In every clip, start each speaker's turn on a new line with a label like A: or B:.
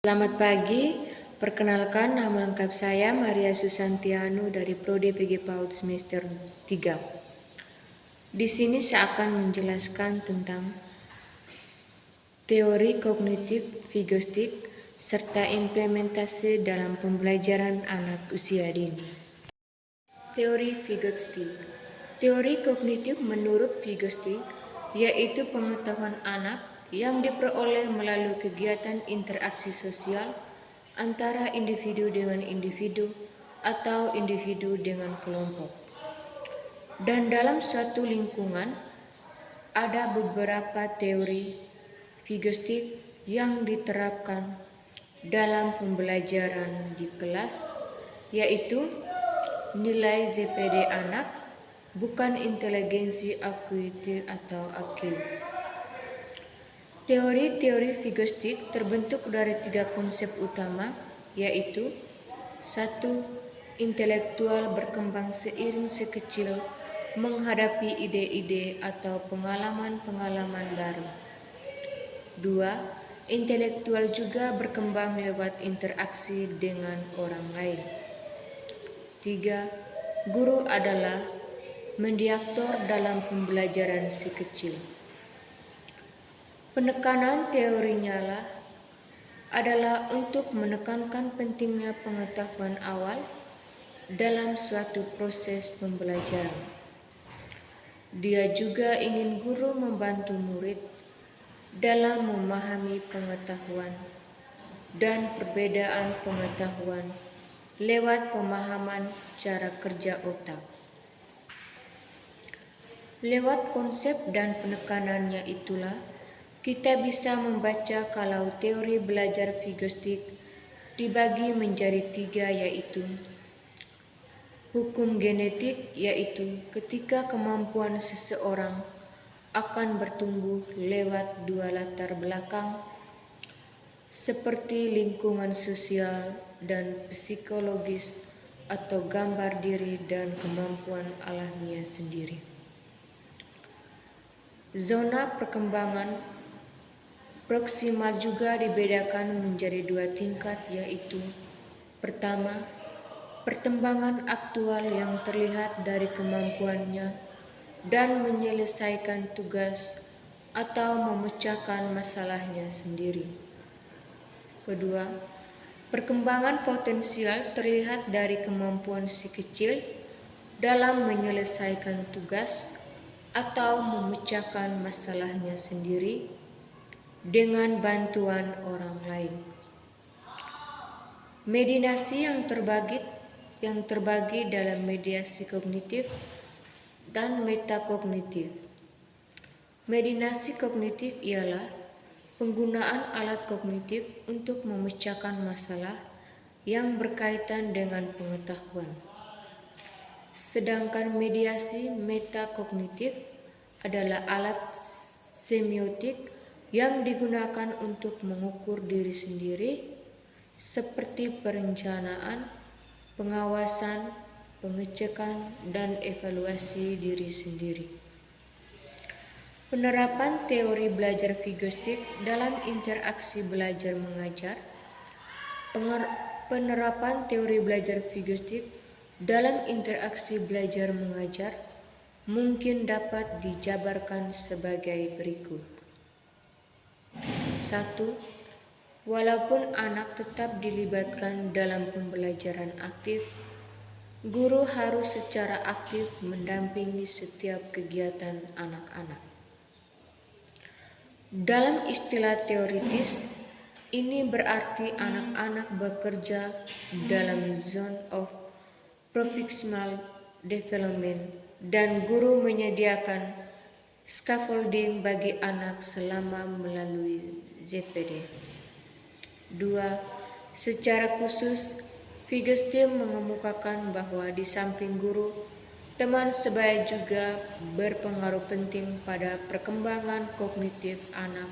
A: Selamat pagi, perkenalkan nama lengkap saya Maria Susantianu dari Prodi PG PAUD semester 3. Di sini saya akan menjelaskan tentang teori kognitif vigostik serta implementasi dalam pembelajaran anak usia dini. Teori vigostik. Teori kognitif menurut Vygotsky yaitu pengetahuan anak yang diperoleh melalui kegiatan interaksi sosial antara individu dengan individu atau individu dengan kelompok. Dan dalam suatu lingkungan ada beberapa teori Vygotsky yang diterapkan dalam pembelajaran di kelas, yaitu nilai ZPD anak, bukan inteligensi akuisisi atau IQ. Teori-teori Vygotsky terbentuk dari 3 konsep utama, yaitu 1. Intelektual berkembang seiring sekecil menghadapi ide-ide atau pengalaman-pengalaman baru. 2. Intelektual juga berkembang lewat interaksi dengan orang lain. 3. Guru adalah mediator dalam pembelajaran si kecil. Penekanan teorinya adalah untuk menekankan pentingnya pengetahuan awal dalam suatu proses pembelajaran. Dia juga ingin guru membantu murid dalam memahami pengetahuan dan perbedaan pengetahuan lewat pemahaman cara kerja otak. Lewat konsep dan penekanannya itulah kita bisa membaca kalau teori belajar Vygotsky dibagi menjadi 3, yaitu hukum genetik, yaitu ketika kemampuan seseorang akan bertumbuh lewat 2 latar belakang seperti lingkungan sosial dan psikologis atau gambar diri dan kemampuan alamiah sendiri. Zona perkembangan proksimal juga dibedakan menjadi 2 tingkat, yaitu pertama, perkembangan aktual yang terlihat dari kemampuannya dan menyelesaikan tugas atau memecahkan masalahnya sendiri. Kedua, perkembangan potensial terlihat dari kemampuan si kecil dalam menyelesaikan tugas atau memecahkan masalahnya sendiri dengan bantuan orang lain. Mediasi yang terbagi dalam mediasi kognitif dan metakognitif. Mediasi kognitif ialah penggunaan alat kognitif untuk memecahkan masalah yang berkaitan dengan pengetahuan. Sedangkan mediasi metakognitif adalah alat semiotik yang digunakan untuk mengukur diri sendiri seperti perencanaan, pengawasan, pengecekan, dan evaluasi diri sendiri. Penerapan teori belajar Vygotsky dalam interaksi belajar mengajar. Penerapan teori belajar Vygotsky dalam interaksi belajar mengajar mungkin dapat dijabarkan sebagai berikut. 1. Walaupun anak tetap dilibatkan dalam pembelajaran aktif, guru harus secara aktif mendampingi setiap kegiatan anak-anak. Dalam istilah teoritis, ini berarti anak-anak bekerja dalam zone of professional development dan guru menyediakan scaffolding bagi anak selama melalui ZPD. 2. Secara khusus, Vygotsky mengemukakan bahwa di samping guru, teman sebaya juga berpengaruh penting pada perkembangan kognitif anak.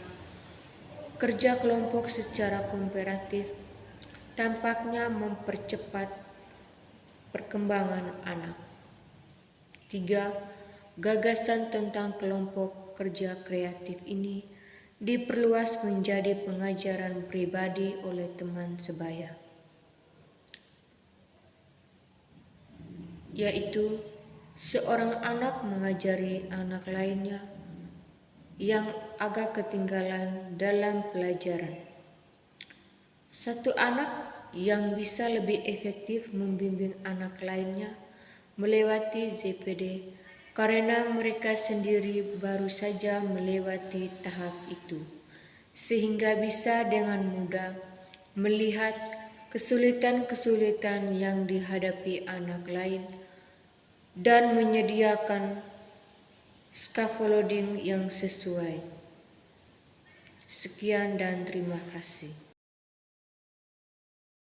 A: Kerja kelompok secara kooperatif tampaknya mempercepat perkembangan anak. 3. Gagasan tentang kelompok kerja kreatif ini diperluas menjadi pengajaran pribadi oleh teman sebaya, yaitu seorang anak mengajari anak lainnya yang agak ketinggalan dalam pelajaran. Satu anak yang bisa lebih efektif membimbing anak lainnya melewati ZPD karena mereka sendiri baru saja melewati tahap itu, sehingga bisa dengan mudah melihat kesulitan-kesulitan yang dihadapi anak lain dan menyediakan scaffolding yang sesuai. Sekian dan terima kasih.